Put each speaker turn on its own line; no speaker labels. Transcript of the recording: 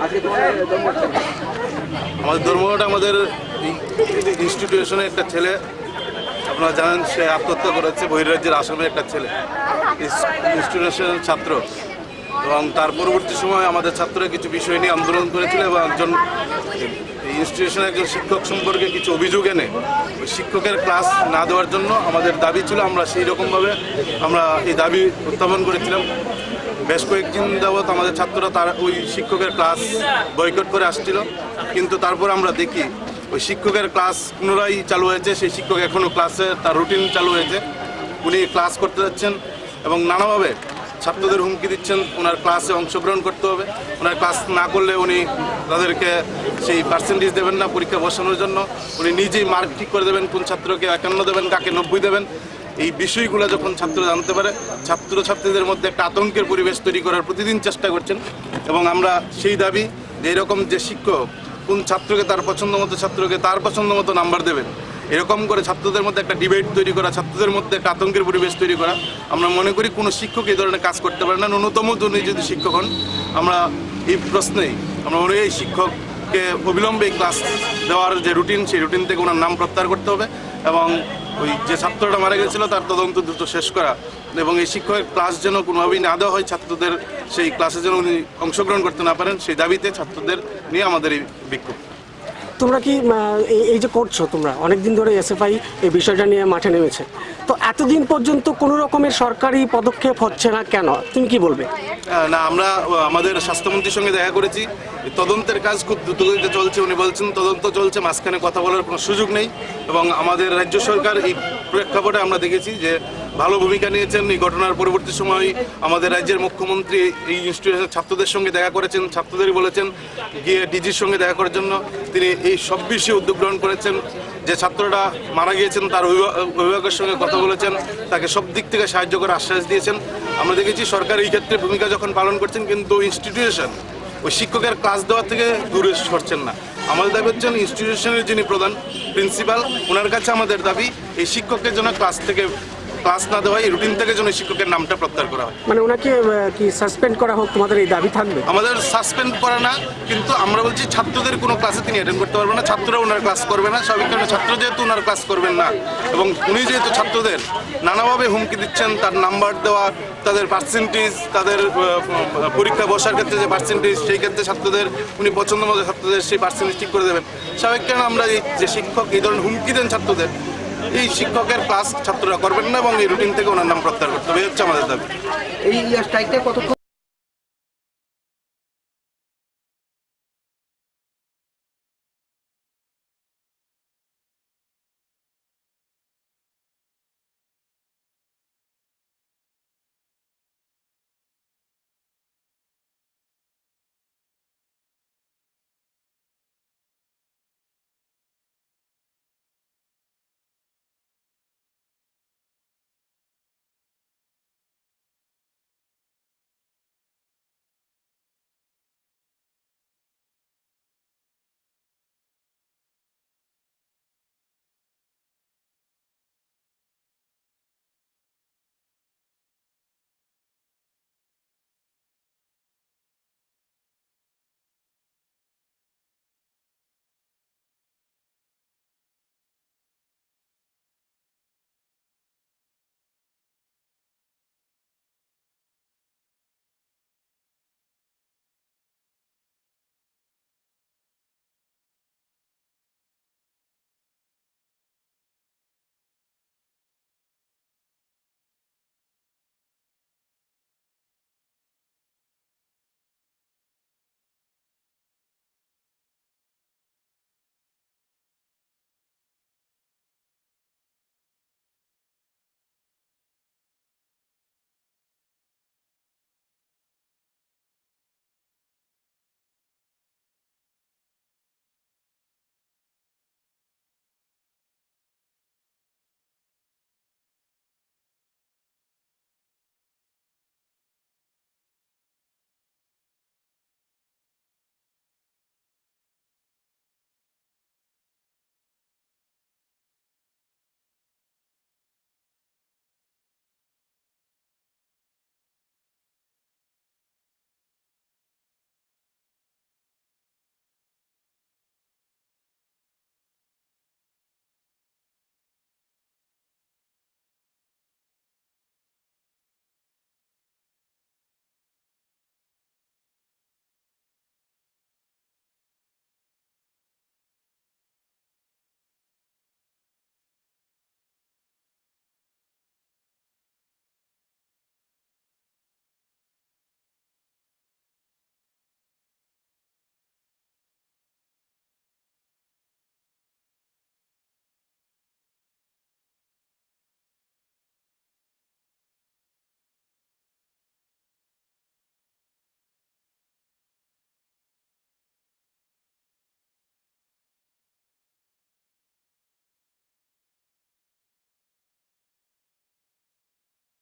আমাদের ধর্মঘট আমাদের ইনস্টিটিউশনে একটা ছেলে, আপনারা জানেন, সে আত্মহত্যা করেছে, বহিরাজ্যের আসামের একটা ছেলে, ইনস্টিটিউশনের ছাত্র। এবং তার পরবর্তী সময় আমাদের ছাত্ররা কিছু বিষয় নিয়ে আন্দোলন করেছিল এবং একজন ইনস্টিটিউশনের একজন শিক্ষক সম্পর্কে কিছু অভিযোগ এনে ওই শিক্ষকের ক্লাস না দেওয়ার জন্য আমাদের দাবি ছিল। আমরা সেই রকমভাবে আমরা এই দাবি উত্থাপন করেছিলাম। বেশ কয়েকদিন যাবৎ আমাদের ছাত্ররা তার ওই শিক্ষকের ক্লাস বয়কট করে আসছিল, কিন্তু তারপর আমরা দেখি ওই শিক্ষকের ক্লাস পুনরায় চালু হয়েছে। সেই শিক্ষক এখনও ক্লাসে তার রুটিন চালু হয়েছে, উনি ক্লাস করতে যাচ্ছেন এবং নানাভাবে ছাত্রদের হুমকি দিচ্ছেন ওনার ক্লাসে অংশগ্রহণ করতে হবে। ওনার ক্লাস না করলে উনি তাদেরকে সেই পার্সেন্টেজ দেবেন না পরীক্ষা বসানোর জন্য। উনি নিজেই মার্ক ঠিক করে দেবেন কোন ছাত্রকে 51 দেবেন, কাকে 90 দেবেন। এই বিষয়গুলো যখন ছাত্র জানতে পারে, ছাত্রছাত্রীদের মধ্যে একটা আতঙ্কের পরিবেশ তৈরি করার প্রতিদিন চেষ্টা করছেন। এবং আমরা সেই দাবি যে এরকম যে শিক্ষক কোন ছাত্রকে তার পছন্দ মতো ছাত্রকে তার পছন্দ মতো নাম্বার দেবেন, এরকম করে ছাত্রদের মধ্যে একটা ডিবেট তৈরি করা, ছাত্রদের মধ্যে একটা আতঙ্কের পরিবেশ তৈরি করা, আমরা মনে করি কোনো শিক্ষক এই ধরনের কাজ করতে পারে না। ন্যূনতম উনি যদি শিক্ষক হন, আমরা এই প্রশ্নেই আমরা মনে করি এই শিক্ষককে অবিলম্বে ক্লাস দেওয়ার যে রুটিন, সেই রুটিন থেকে ওনার নাম প্রত্যাহার করতে হবে এবং ওই যে ছাত্রটা মারা গেছিলো তার তদন্ত দ্রুত শেষ করা এবং এই শিক্ষকের ক্লাস যেন কোনোভাবেই না দেওয়া হয়, ছাত্রদের সেই ক্লাসে যেন উনি অংশগ্রহণ করতে না পারেন, সেই দাবিতে ছাত্রদের নিয়ে আমাদের এই বিক্ষোভ।
তোমরা কি এই যে করছো, তোমরা অনেকদিন ধরে এসএফআই এই বিষয়টা নিয়ে মাঠে নেমেছে, তো এতদিন পর্যন্ত কোনো রকমের সরকারি পদক্ষেপ হচ্ছে না কেন, তুমি কি বলবে?
না, আমরা আমাদের স্বাস্থ্যমন্ত্রীর সঙ্গে দেখা করেছি, তদন্তের কাজ খুব দ্রুতগতিতে চলছে। উনি বলছেন তদন্ত চলছে, মাঝখানে কথা বলার কোনো সুযোগ নেই। এবং আমাদের রাজ্য সরকার এই প্রেক্ষাপটে আমরা দেখেছি যে ভালো ভূমিকা নিয়েছেন। এই ঘটনার পরবর্তী সময় আমাদের রাজ্যের মুখ্যমন্ত্রী এই ইনস্টিটিউশনের ছাত্রদের সঙ্গে দেখা করেছেন, ছাত্রদেরই বলেছেন গিয়ে ডিজির সঙ্গে দেখা করার জন্য। তিনি এই সব বিষয়ে উদ্যোগ গ্রহণ করেছেন। যে ছাত্রটা মারা গিয়েছেন তার অভিভাবকের সঙ্গে কথা বলেছেন, তাকে সব দিক থেকে সাহায্য করে আশ্বাস দিয়েছেন। আমরা দেখেছি সরকার এই ক্ষেত্রে ভূমিকা যখন পালন করছেন, কিন্তু ইনস্টিটিউশন ওই শিক্ষকের ক্লাস দেওয়া থেকে দূরে সরছেন না। আমাদের দাবি হচ্ছেন ইনস্টিটিউশনের যিনি প্রধান প্রিন্সিপাল, ওনার কাছে আমাদের দাবি এই শিক্ষকের জন্য ক্লাস না দেওয়া, এই রুটিন থেকে যেন শিক্ষকের নামটা প্রত্যাহার করা হয়।
মানে ওনাকে কি সাসপেন্ড করা হোক, তোমাদের এই দাবি থাকবে?
আমাদের সাসপেন্ড করা না, কিন্তু আমরা বলছি ছাত্রদের কোনো ক্লাসে তিনি অ্যাটেন্ড করতে পারবেন না, ছাত্ররা ওনার ক্লাস করবে না। স্বাভাবিক কারণে ছাত্র যেহেতু ওনার ক্লাস করবেন না এবং উনি যেহেতু ছাত্রদের নানাভাবে হুমকি দিচ্ছেন, তার নাম্বার দেওয়া, তাদের পার্সেন্টেজ, তাদের পরীক্ষা বসার ক্ষেত্রে যে পার্সেন্টেজ, সেই ক্ষেত্রে ছাত্রদের উনি পছন্দ মতো ছাত্রদের সেই পার্সেন্টেজ ঠিক করে দেবেন। স্বাভাবিক কারণে আমরা এই যে শিক্ষক এই ধরনের হুমকি দেন ছাত্রদের, এই শিক্ষকের ক্লাস ছাত্ররা করবেন না এবং এই রুটিন থেকে ওনার নাম প্রত্যাহার করতে হবে, হচ্ছে আমাদের দাবি।
এই স্ট্রাইকটা কতক্ষণ